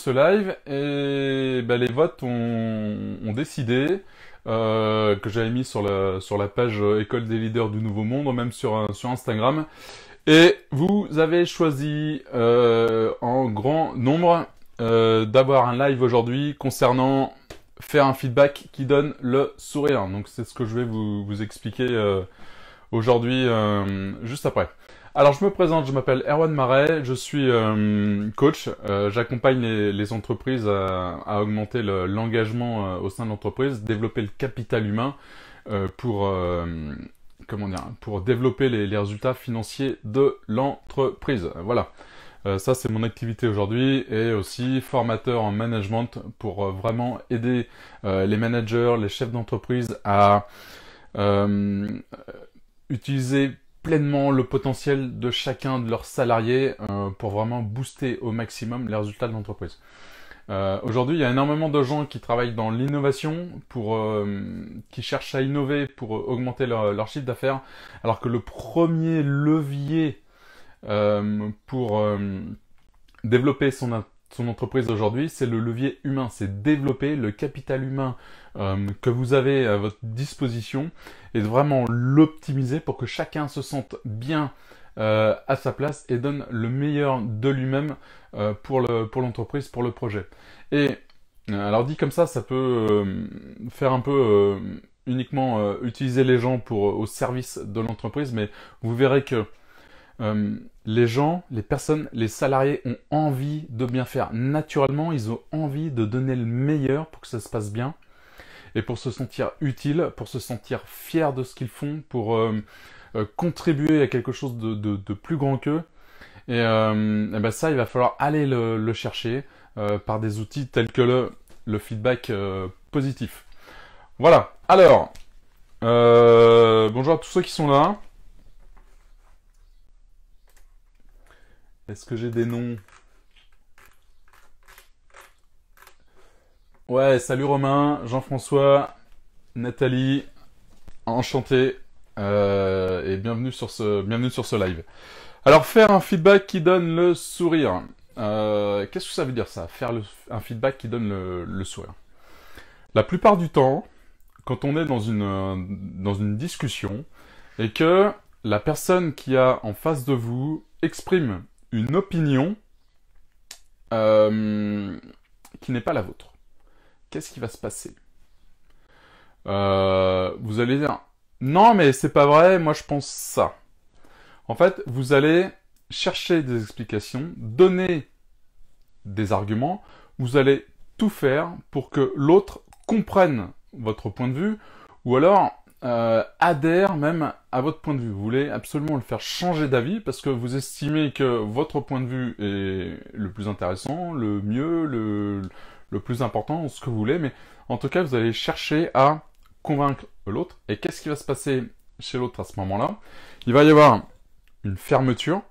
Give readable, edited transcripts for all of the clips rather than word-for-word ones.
ce live et ben, les votes ont décidé que j'avais mis sur la page École des leaders du Nouveau Monde, même sur Instagram. Et vous avez choisi en grand nombre d'avoir un live aujourd'hui concernant faire un feedback qui donne le sourire. Donc c'est ce que je vais vous expliquer aujourd'hui juste après. Alors je me présente, je m'appelle Erwan Marais, je suis coach, j'accompagne les entreprises à augmenter l'engagement au sein de l'entreprise, développer le capital humain pour développer les résultats financiers de l'entreprise. Voilà, ça c'est mon activité aujourd'hui, et aussi formateur en management pour vraiment aider les managers, les chefs d'entreprise à utiliser pleinement le potentiel de chacun de leurs salariés pour vraiment booster au maximum les résultats de l'entreprise. Aujourd'hui, il y a énormément de gens qui travaillent dans l'innovation, qui cherchent à innover pour augmenter leur chiffre d'affaires, alors que le premier levier pour développer son entreprise aujourd'hui, c'est le levier humain, c'est développer le capital humain que vous avez à votre disposition et de vraiment l'optimiser pour que chacun se sente bien à sa place et donne le meilleur de lui-même pour l'entreprise, pour le projet. Et alors dit comme ça peut faire un peu uniquement utiliser les gens au service de l'entreprise, mais vous verrez que les gens, les personnes, les salariés ont envie de bien faire. Naturellement, ils ont envie de donner le meilleur pour que ça se passe bien et pour se sentir utile, pour se sentir fier de ce qu'ils font, pour contribuer à quelque chose de plus grand qu'eux. Et ben ça, il va falloir aller le chercher par des outils tels que le feedback positif. Voilà. Alors, bonjour à tous ceux qui sont là. Est-ce que j'ai des noms? Ouais, salut Romain, Jean-François, Nathalie, enchanté et bienvenue sur ce live. Alors, faire un feedback qui donne le sourire. Qu'est-ce que ça veut dire ça, faire un feedback qui donne le sourire? La plupart du temps, quand on est dans une discussion et que la personne qui a en face de vous exprime une opinion qui n'est pas la vôtre, qu'est-ce qui va se passer? Vous allez dire non mais c'est pas vrai, moi je pense ça. En fait, vous allez chercher des explications, donner des arguments, vous allez tout faire pour que l'autre comprenne votre point de vue, ou alors adhère même à votre point de vue. Vous voulez absolument le faire changer d'avis parce que vous estimez que votre point de vue est le plus intéressant, le mieux, le plus important, ce que vous voulez, mais en tout cas, vous allez chercher à convaincre l'autre. Et qu'est-ce qui va se passer chez l'autre à ce moment-là? Il va y avoir une fermeture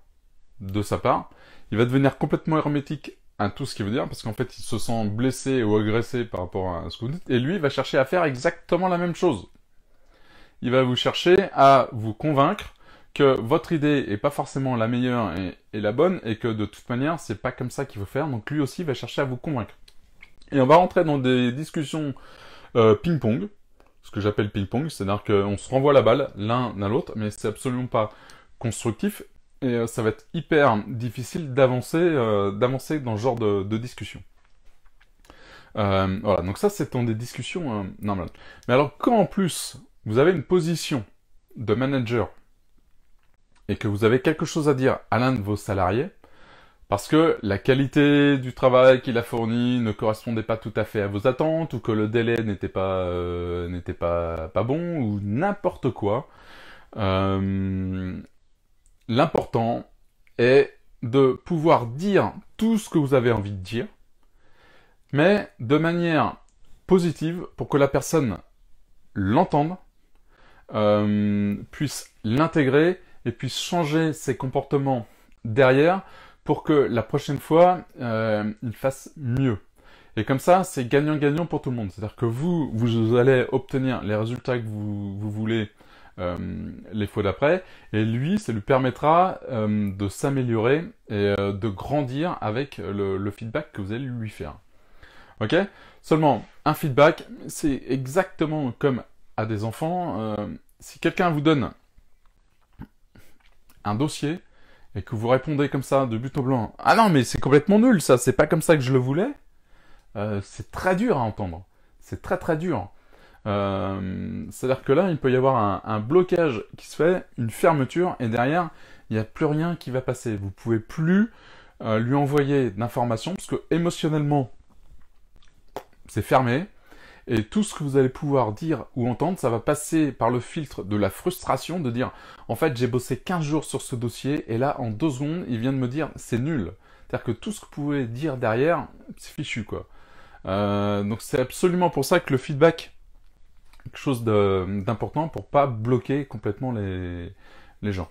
de sa part, il va devenir complètement hermétique à tout ce qu'il veut dire, parce qu'en fait, il se sent blessé ou agressé par rapport à ce que vous dites, et lui, il va chercher à faire exactement la même chose. Il va vous chercher à vous convaincre que votre idée est pas forcément la meilleure et la bonne, et que de toute manière, c'est pas comme ça qu'il faut faire, donc lui aussi va chercher à vous convaincre. Et on va rentrer dans des discussions ping-pong, ce que j'appelle ping-pong, c'est-à-dire qu'on se renvoie la balle l'un à l'autre, mais c'est absolument pas constructif, et ça va être hyper difficile d'avancer dans ce genre de discussion. Voilà, donc ça c'est dans des discussions normales. Mais alors quand en plus vous avez une position de manager et que vous avez quelque chose à dire à l'un de vos salariés, parce que la qualité du travail qu'il a fourni ne correspondait pas tout à fait à vos attentes, ou que le délai n'était pas bon, ou n'importe quoi, l'important est de pouvoir dire tout ce que vous avez envie de dire, mais de manière positive pour que la personne l'entende, puisse l'intégrer et puisse changer ses comportements derrière pour que la prochaine fois, il fasse mieux. Et comme ça, c'est gagnant-gagnant pour tout le monde. C'est-à-dire que vous allez obtenir les résultats que vous voulez les fois d'après. Et lui, ça lui permettra de s'améliorer et de grandir avec le feedback que vous allez lui faire. Ok? Seulement, un feedback, c'est exactement comme à des enfants. Si quelqu'un vous donne un dossier et que vous répondez comme ça de but en blanc, ah non mais c'est complètement nul ça, c'est pas comme ça que je le voulais, c'est très dur à entendre, c'est très très dur. C'est-à-dire que là il peut y avoir un blocage qui se fait, une fermeture, et derrière il n'y a plus rien qui va passer. Vous pouvez plus lui envoyer d'informations parce que émotionnellement c'est fermé. Et tout ce que vous allez pouvoir dire ou entendre, ça va passer par le filtre de la frustration, de dire « En fait, j'ai bossé 15 jours sur ce dossier, et là, en 2 secondes, il vient de me dire « C'est nul ». C'est-à-dire que tout ce que vous pouvez dire derrière, c'est fichu, quoi. Donc c'est absolument pour ça que le feedback est quelque chose d'important pour pas bloquer complètement les gens.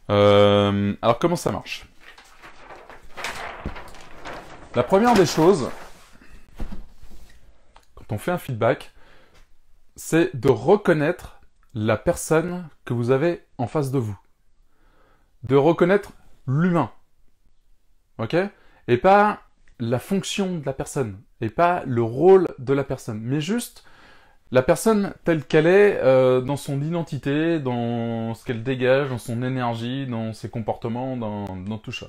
Alors, comment ça marche? La première des choses, on fait un feedback, c'est de reconnaître la personne que vous avez en face de vous. De reconnaître l'humain. Ok? Et pas la fonction de la personne. Et pas le rôle de la personne. Mais juste la personne telle qu'elle est dans son identité, dans ce qu'elle dégage, dans son énergie, dans ses comportements, dans tout ça.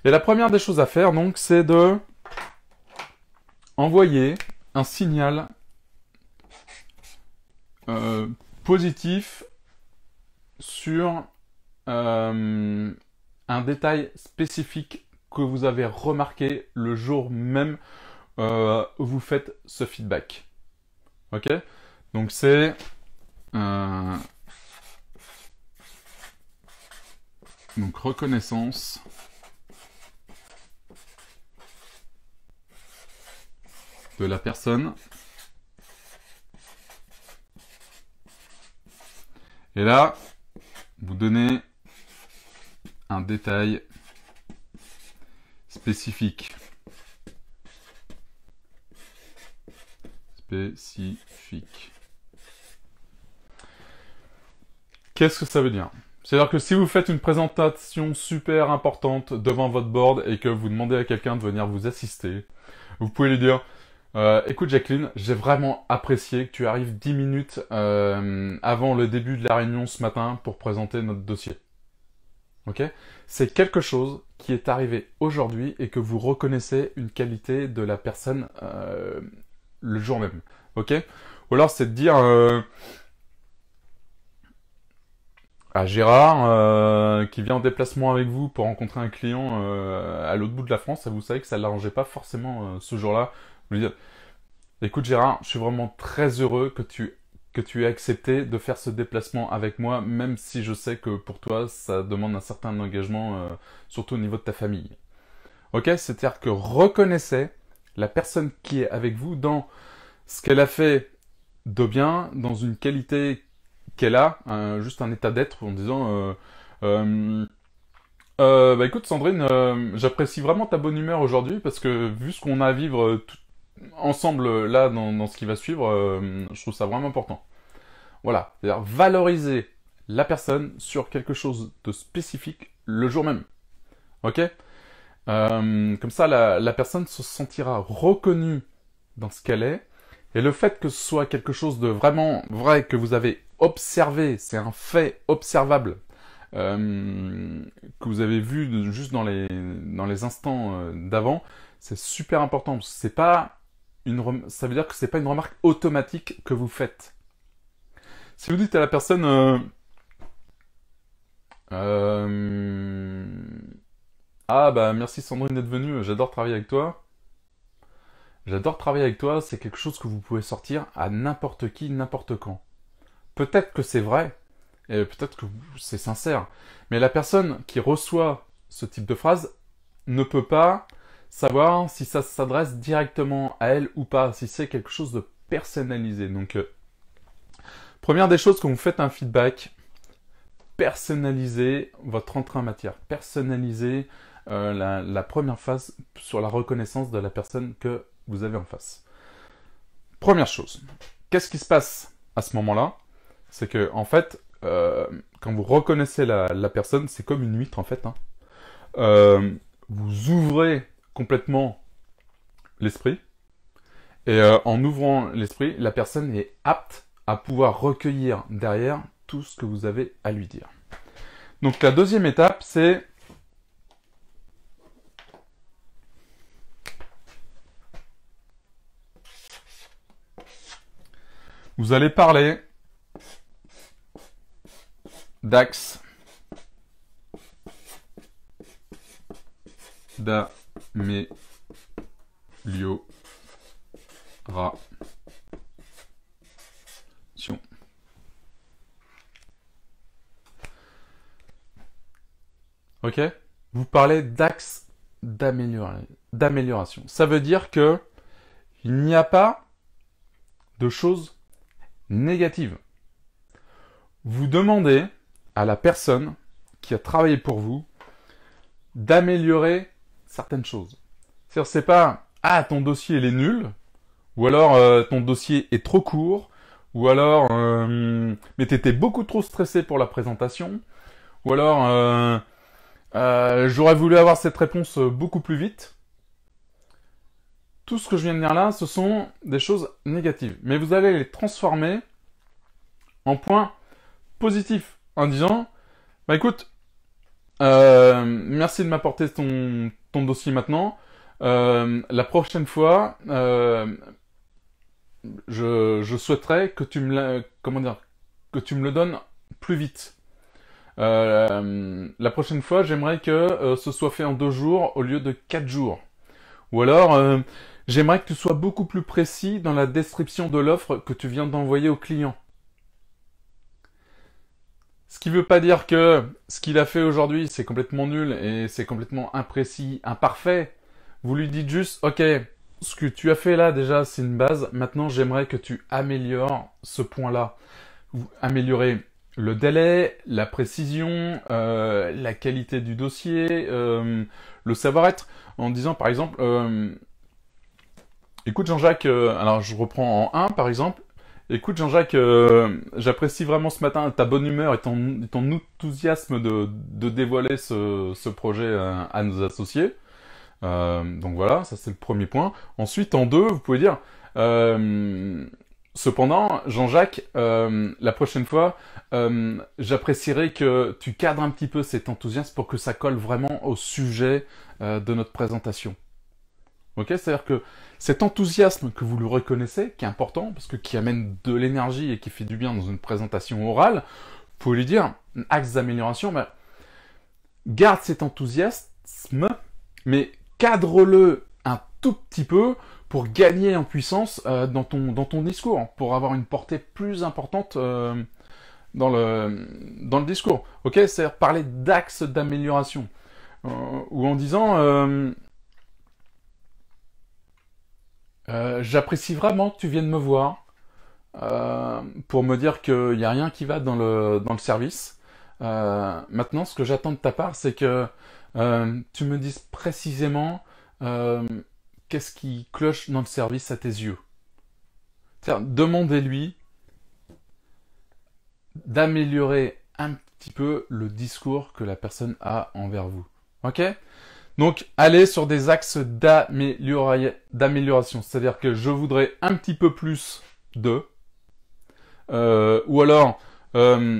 Et la première des choses à faire, donc, c'est de envoyer un signal positif sur un détail spécifique que vous avez remarqué le jour même où vous faites ce feedback. Ok? Donc c'est donc reconnaissance de la personne. Et là, vous donnez un détail spécifique. Qu'est-ce que ça veut dire? C'est-à-dire que si vous faites une présentation super importante devant votre board et que vous demandez à quelqu'un de venir vous assister, vous pouvez lui dire écoute Jacqueline, j'ai vraiment apprécié que tu arrives 10 minutes avant le début de la réunion ce matin pour présenter notre dossier. Ok? C'est quelque chose qui est arrivé aujourd'hui et que vous reconnaissez une qualité de la personne le jour même. Ok? Ou alors c'est de dire à Gérard qui vient en déplacement avec vous pour rencontrer un client à l'autre bout de la France, et vous savez que ça ne l'arrangeait pas forcément ce jour-là. Vous lui dites écoute Gérard, je suis vraiment très heureux que tu aies accepté de faire ce déplacement avec moi, même si je sais que pour toi, ça demande un certain engagement, surtout au niveau de ta famille. Ok? C'est-à-dire que reconnaissez la personne qui est avec vous dans ce qu'elle a fait de bien, dans une qualité qu'elle a, juste un état d'être, en disant bah écoute Sandrine, j'apprécie vraiment ta bonne humeur aujourd'hui, parce que vu ce qu'on a à vivre ensemble là dans ce qui va suivre, je trouve ça vraiment important. Voilà, c'est-à-dire valoriser la personne sur quelque chose de spécifique le jour même. Ok? Comme ça, la personne se sentira reconnue dans ce qu'elle est, et le fait que ce soit quelque chose de vraiment vrai, que vous avez observé, c'est un fait observable, que vous avez vu juste dans les instants d'avant, c'est super important. C'est pas ça veut dire que c'est pas une remarque automatique que vous faites. Si vous dites à la personne ah bah merci Sandrine d'être venue, j'adore travailler avec toi. J'adore travailler avec toi, c'est quelque chose que vous pouvez sortir à n'importe qui, n'importe quand. Peut-être que c'est vrai, et peut-être que c'est sincère, mais la personne qui reçoit ce type de phrase ne peut pas savoir si ça s'adresse directement à elle ou pas, si c'est quelque chose de personnalisé. Donc, première des choses, quand vous faites un feedback, personnalisez votre entrée en matière, personnalisez la première phase sur la reconnaissance de la personne que vous avez en face. Première chose, qu'est-ce qui se passe à ce moment-là? c'est que, en fait, quand vous reconnaissez la personne, c'est comme une huître, en fait, hein. Vous ouvrez complètement l'esprit, et en ouvrant l'esprit, la personne est apte à pouvoir recueillir derrière tout ce que vous avez à lui dire. Donc la deuxième étape, c'est vous allez parler d'axes d'amélioration. Ok? Vous parlez d'axes d'amélioration. Ça veut dire que il n'y a pas de choses négatives. Vous demandez à la personne qui a travaillé pour vous d'améliorer certaines choses. C'est-à-dire, c'est pas « Ah, ton dossier, il est nul », ou alors « Ton dossier est trop court », ou alors « Mais t'étais beaucoup trop stressé pour la présentation », ou alors j'aurais voulu avoir cette réponse beaucoup plus vite ». Tout ce que je viens de dire là, ce sont des choses négatives. Mais vous allez les transformer en points positifs, en disant « Bah écoute, merci de m'apporter ton dossier maintenant. La prochaine fois, je souhaiterais que tu me que tu me le donnes plus vite. La prochaine fois, j'aimerais que ce soit fait en 2 jours au lieu de 4 jours. Ou alors, j'aimerais que tu sois beaucoup plus précis dans la description de l'offre que tu viens d'envoyer au client. » Ce qui ne veut pas dire que ce qu'il a fait aujourd'hui, c'est complètement nul et c'est complètement imprécis, imparfait. Vous lui dites juste, ok, ce que tu as fait là, déjà, c'est une base. Maintenant, j'aimerais que tu améliores ce point-là. Améliorer le délai, la précision, la qualité du dossier, le savoir-être. En disant, par exemple, écoute Jean-Jacques, alors je reprends en 1, par exemple. Écoute Jean-Jacques, j'apprécie vraiment ce matin ta bonne humeur et ton enthousiasme de dévoiler ce projet à nos associés. Donc voilà, ça c'est le premier point. Ensuite, en 2, vous pouvez dire, cependant, Jean-Jacques, la prochaine fois, j'apprécierais que tu cadres un petit peu cet enthousiasme pour que ça colle vraiment au sujet de notre présentation. Ok, c'est-à-dire que cet enthousiasme que vous le reconnaissez, qui est important, parce que qui amène de l'énergie et qui fait du bien dans une présentation orale, vous pouvez lui dire, axe d'amélioration, bah, garde cet enthousiasme, mais cadre-le un tout petit peu pour gagner en puissance dans ton discours, pour avoir une portée plus importante dans le discours. Ok, c'est-à-dire parler d'axe d'amélioration. Ou en disant... j'apprécie vraiment que tu viennes me voir pour me dire qu'il n'y a rien qui va dans le service. Maintenant, ce que j'attends de ta part, c'est que tu me dises précisément qu'est-ce qui cloche dans le service à tes yeux. C'est-à-dire, demandez-lui d'améliorer un petit peu le discours que la personne a envers vous. Ok ? Donc, allez sur des axes d'amélioration. C'est-à-dire que je voudrais un petit peu plus de... ou alors,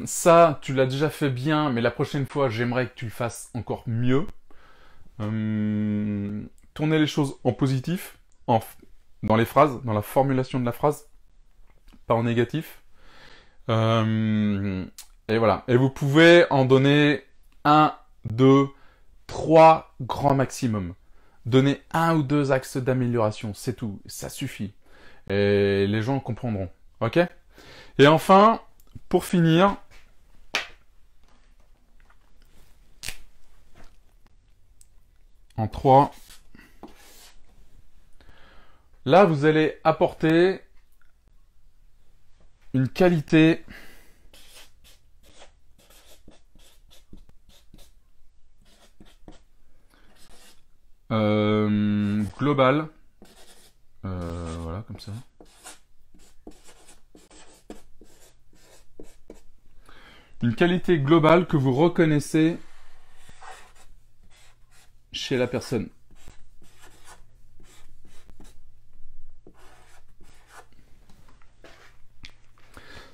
ça, tu l'as déjà fait bien, mais la prochaine fois, j'aimerais que tu le fasses encore mieux. Tournez les choses en positif, dans les phrases, dans la formulation de la phrase, pas en négatif. Et voilà. Et vous pouvez en donner 1, 2, 3 grands maximum. Donnez 1 ou 2 axes d'amélioration, c'est tout, ça suffit. Et les gens comprendront. Ok ? Et enfin, pour finir, en 3, là vous allez apporter une qualité globale. Voilà, comme ça. Une qualité globale que vous reconnaissez chez la personne.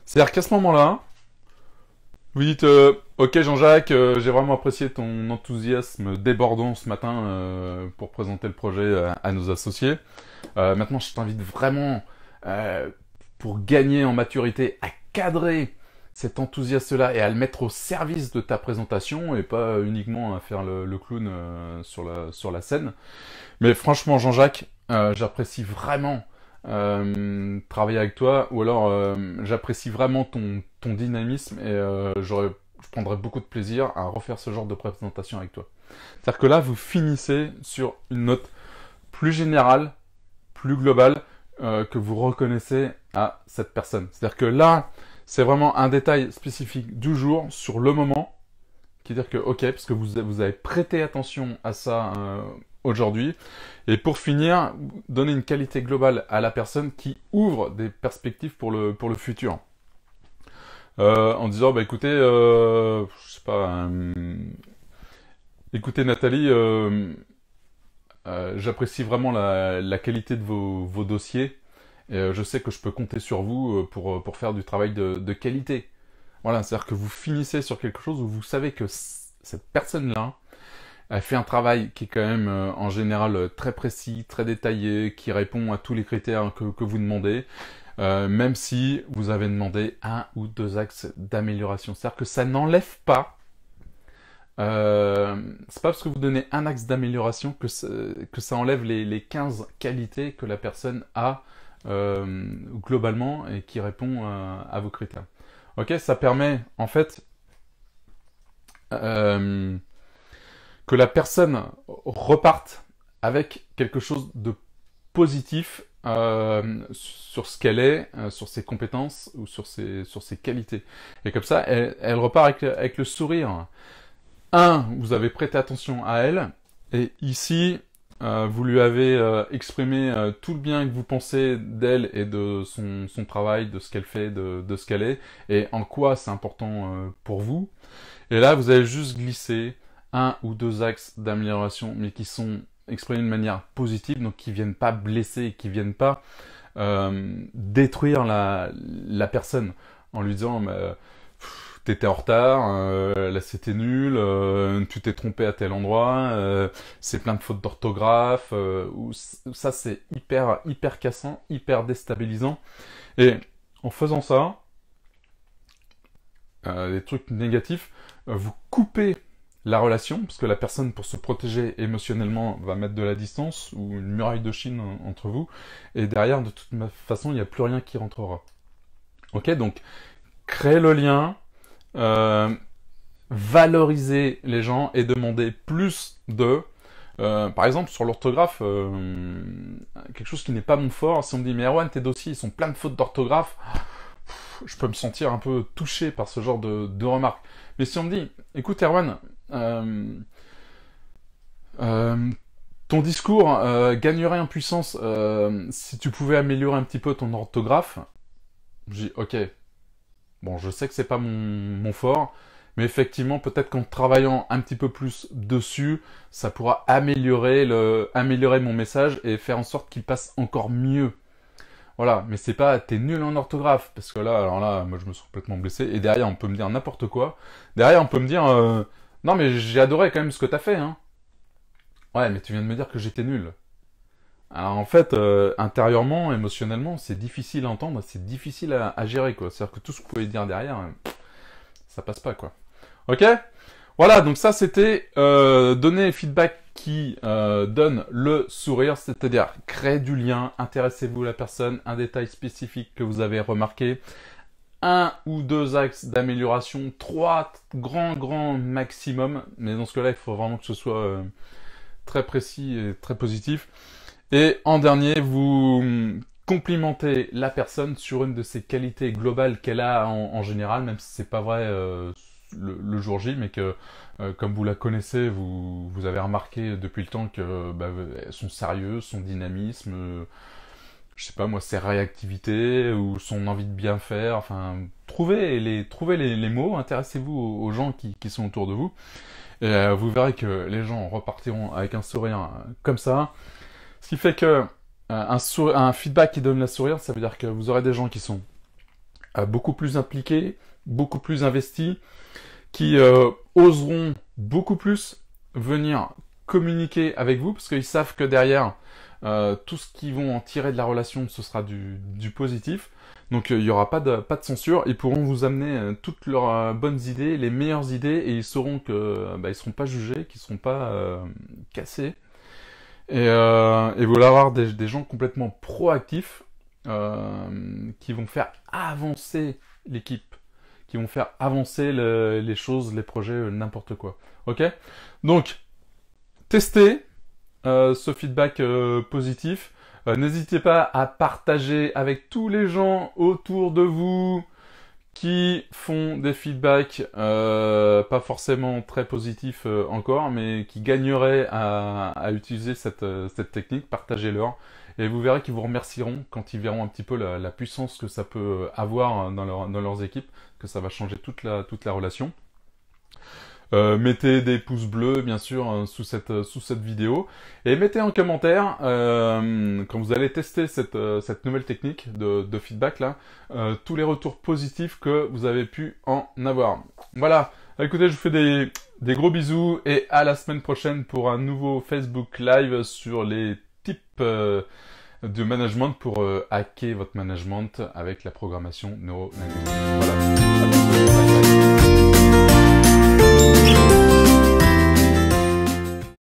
C'est-à-dire qu'à ce moment-là, vous dites ok Jean-Jacques, j'ai vraiment apprécié ton enthousiasme débordant ce matin pour présenter le projet à nos associés. Maintenant, je t'invite vraiment, pour gagner en maturité, à cadrer cet enthousiasme-là et à le mettre au service de ta présentation et pas uniquement à faire le clown sur la scène. Mais franchement, Jean-Jacques, j'apprécie vraiment travailler avec toi, ou alors j'apprécie vraiment ton dynamisme et je prendrais beaucoup de plaisir à refaire ce genre de présentation avec toi. C'est-à-dire que là, vous finissez sur une note plus générale, plus globale, que vous reconnaissez à cette personne. C'est-à-dire que là, c'est vraiment un détail spécifique du jour, sur le moment, qui veut dire que, ok, parce que vous avez prêté attention à ça aujourd'hui. Et pour finir, donner une qualité globale à la personne qui ouvre des perspectives pour le futur. En disant, bah écoutez, je sais pas, écoutez Nathalie, j'apprécie vraiment la qualité de vos dossiers. Et je sais que je peux compter sur vous pour faire du travail de qualité. Voilà, c'est-à-dire que vous finissez sur quelque chose où vous savez que cette personne-là, elle fait un travail qui est quand même en général très précis, très détaillé, qui répond à tous les critères que vous demandez, même si vous avez demandé 1 ou 2 axes d'amélioration. C'est-à-dire que ça n'enlève pas, c'est pas parce que vous donnez un axe d'amélioration que ça enlève les 15 qualités que la personne a globalement et qui répond à vos critères. Ok, ça permet en fait que la personne reparte avec quelque chose de positif sur ce qu'elle est, sur ses compétences ou sur ses qualités. Et comme ça, elle repart avec le sourire. Vous avez prêté attention à elle, et ici, vous lui avez exprimé tout le bien que vous pensez d'elle et de son travail, de ce qu'elle fait, de ce qu'elle est, et en quoi c'est important pour vous. Et là, vous avez juste glissé 1 ou 2 axes d'amélioration, mais qui sont exprimés de manière positive, donc qui viennent pas blesser, qui viennent pas détruire la personne en lui disant t'étais en retard, là c'était nul, tu t'es trompé à tel endroit, c'est plein de fautes d'orthographe, ou ça c'est hyper cassant, hyper déstabilisant. Et en faisant ça, des trucs négatifs, vous coupez la relation, parce que la personne, pour se protéger émotionnellement, va mettre de la distance ou une muraille de Chine entre vous, et derrière, de toute façon, il n'y a plus rien qui rentrera. Ok, donc, créer le lien, valoriser les gens et demander plus de... par exemple, sur l'orthographe, quelque chose qui n'est pas mon fort, si on me dit « Mais Erwan, tes dossiers, ils sont pleins de fautes d'orthographe », je peux me sentir un peu touché par ce genre de remarques. Mais si on me dit « Écoute Erwan, ton discours gagnerait en puissance si tu pouvais améliorer un petit peu ton orthographe », je dis « Ok, bon, je sais que c'est pas mon fort, mais effectivement, peut-être qu'en travaillant un petit peu plus dessus, ça pourra améliorer mon message et faire en sorte qu'il passe encore mieux. » Voilà, mais c'est pas t'es nul en orthographe, parce que là, alors là, moi je me suis complètement blessé, et derrière on peut me dire n'importe quoi. Derrière on peut me dire non mais j'ai adoré quand même ce que t'as fait, hein. Ouais, mais tu viens de me dire que j'étais nul. Alors en fait, intérieurement, émotionnellement, c'est difficile à entendre, c'est difficile à gérer, quoi. C'est-à-dire que tout ce que vous pouvez dire derrière, ça passe pas, quoi. Ok? Voilà, donc ça c'était donner feedback qui donne le sourire, c'est-à-dire créer du lien, intéressez-vous à la personne, un détail spécifique que vous avez remarqué, 1 ou 2 axes d'amélioration, 3 grands maximum, mais dans ce cas-là, il faut vraiment que ce soit très précis et très positif. Et en dernier, vous complimentez la personne sur une de ses qualités globales qu'elle a en général, même si c'est pas vrai le jour J, mais que comme vous la connaissez, vous avez remarqué depuis le temps que son sérieux, son dynamisme, je sais pas moi, ses réactivités ou son envie de bien faire. Enfin, trouvez les mots, intéressez-vous aux gens qui sont autour de vous. Et vous verrez que les gens repartiront avec un sourire comme ça. Ce qui fait que un feedback qui donne la sourire, ça veut dire que vous aurez des gens qui sont beaucoup plus impliqués, beaucoup plus investis, qui oseront beaucoup plus venir communiquer avec vous, parce qu'ils savent que derrière, tout ce qu'ils vont en tirer de la relation, ce sera du positif. Donc il n'y aura pas de censure. Ils pourront vous amener toutes leurs bonnes idées, les meilleures idées, et ils sauront que ils seront pas jugés, qu'ils seront pas cassés. Et vous allez avoir des gens complètement proactifs qui vont faire avancer l'équipe, qui vont faire avancer les choses, les projets, n'importe quoi. Ok? Donc, testez ce feedback positif. N'hésitez pas à partager avec tous les gens autour de vous qui font des feedbacks pas forcément très positifs encore, mais qui gagneraient à utiliser cette technique. Partagez-leur et vous verrez qu'ils vous remercieront quand ils verront un petit peu la puissance que ça peut avoir dans leurs équipes, que ça va changer toute la relation. Mettez des pouces bleus bien sûr sous cette vidéo et mettez en commentaire quand vous allez tester cette nouvelle technique de feedback là tous les retours positifs que vous avez pu en avoir. Voilà, écoutez, je vous fais des gros bisous et à la semaine prochaine pour un nouveau Facebook Live sur les types de management pour hacker votre management avec la programmation neuro-linguistique. Voilà, à bientôt. Bye.